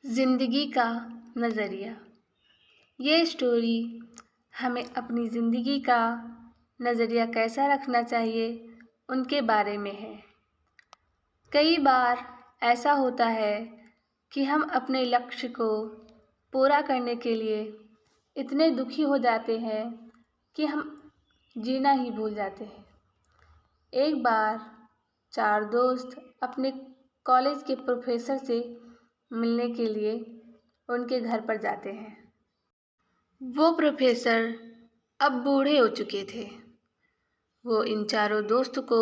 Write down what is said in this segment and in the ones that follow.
ज़िंदगी का नज़रिया। ये स्टोरी हमें अपनी ज़िंदगी का नज़रिया कैसा रखना चाहिए उनके बारे में है। कई बार ऐसा होता है कि हम अपने लक्ष्य को पूरा करने के लिए इतने दुखी हो जाते हैं कि हम जीना ही भूल जाते हैं। एक बार 4 दोस्त अपने कॉलेज के प्रोफेसर से मिलने के लिए उनके घर पर जाते हैं। वो प्रोफेसर अब बूढ़े हो चुके थे। वो इन चारों दोस्त को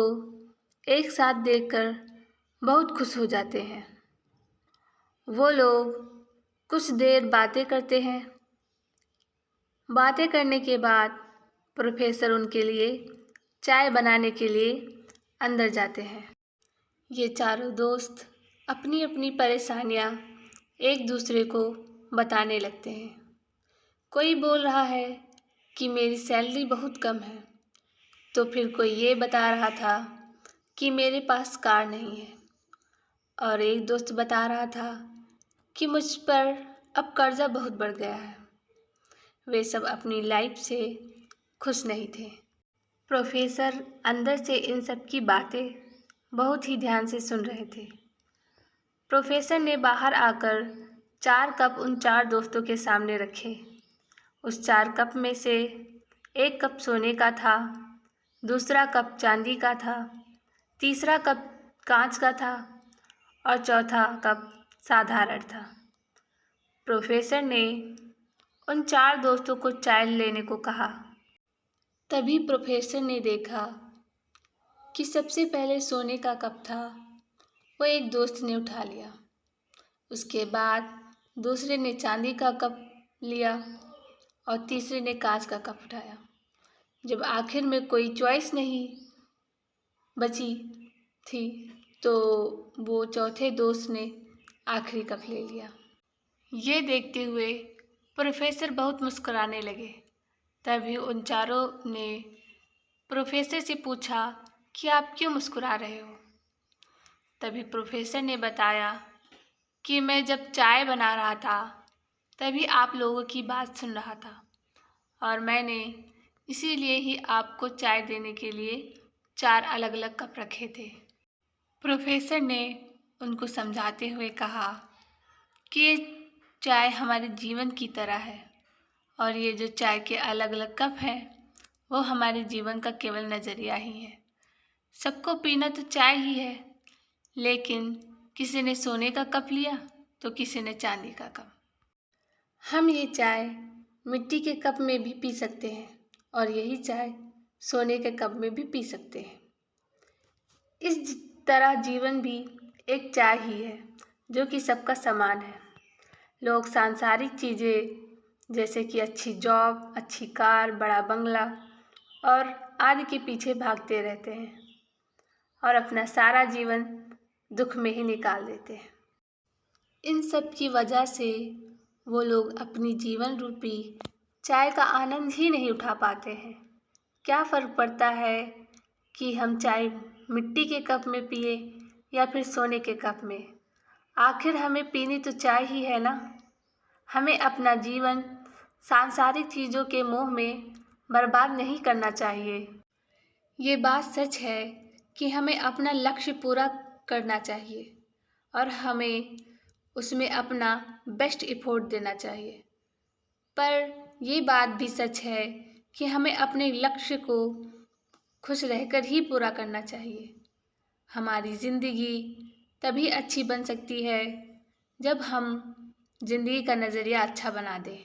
एक साथ देखकर बहुत खुश हो जाते हैं। वो लोग कुछ देर बातें करते हैं। बातें करने के बाद प्रोफेसर उनके लिए चाय बनाने के लिए अंदर जाते हैं। ये चारों दोस्त अपनी अपनी परेशानियां एक दूसरे को बताने लगते हैं। कोई बोल रहा है कि मेरी सैलरी बहुत कम है, तो फिर कोई ये बता रहा था कि मेरे पास कार नहीं है, और एक दोस्त बता रहा था कि मुझ पर अब कर्जा बहुत बढ़ गया है। वे सब अपनी लाइफ से खुश नहीं थे। प्रोफेसर अंदर से इन सब की बातें बहुत ही ध्यान से सुन रहे थे। प्रोफेसर ने बाहर आकर 4 कप उन 4 दोस्तों के सामने रखे। उस 4 कप में से एक कप सोने का था, दूसरा कप चांदी का था, तीसरा कप कांच का था और चौथा कप साधारण था। प्रोफेसर ने उन 4 दोस्तों को चाय लेने को कहा। तभी प्रोफेसर ने देखा कि सबसे पहले सोने का कप था, वो एक दोस्त ने उठा लिया। उसके बाद दूसरे ने चांदी का कप लिया और तीसरे ने कांच का कप उठाया। जब आखिर में कोई चॉइस नहीं बची थी, तो वो चौथे दोस्त ने आखिरी कप ले लिया। ये देखते हुए प्रोफेसर बहुत मुस्कुराने लगे। तभी उन चारों ने प्रोफेसर से पूछा कि आप क्यों मुस्कुरा रहे हो? तभी प्रोफेसर ने बताया कि मैं जब चाय बना रहा था तभी आप लोगों की बात सुन रहा था, और मैंने इसीलिए ही आपको चाय देने के लिए 4 अलग अलग कप रखे थे। प्रोफेसर ने उनको समझाते हुए कहा कि ये चाय हमारे जीवन की तरह है, और ये जो चाय के अलग अलग कप हैं वो हमारे जीवन का केवल नज़रिया ही है। सबको पीना तो चाय ही है, लेकिन किसी ने सोने का कप लिया तो किसी ने चांदी का कप। हम ये चाय मिट्टी के कप में भी पी सकते हैं और यही चाय सोने के कप में भी पी सकते हैं। इस तरह जीवन भी एक चाय ही है जो कि सबका समान है। लोग सांसारिक चीज़ें जैसे कि अच्छी जॉब, अच्छी कार, बड़ा बंगला और आदि के पीछे भागते रहते हैं और अपना सारा जीवन दुख में ही निकाल देते हैं। इन सब की वजह से वो लोग अपनी जीवन रूपी चाय का आनंद ही नहीं उठा पाते हैं। क्या फ़र्क पड़ता है कि हम चाय मिट्टी के कप में पिए या फिर सोने के कप में? आखिर हमें पीनी तो चाय ही है ना। हमें अपना जीवन सांसारिक चीज़ों के मोह में बर्बाद नहीं करना चाहिए। ये बात सच है कि हमें अपना लक्ष्य पूरा करना चाहिए और हमें उसमें अपना बेस्ट एफर्ट देना चाहिए। पर ये बात भी सच है कि हमें अपने लक्ष्य को खुश रहकर ही पूरा करना चाहिए। हमारी ज़िंदगी तभी अच्छी बन सकती है जब हम ज़िंदगी का नज़रिया अच्छा बना दें।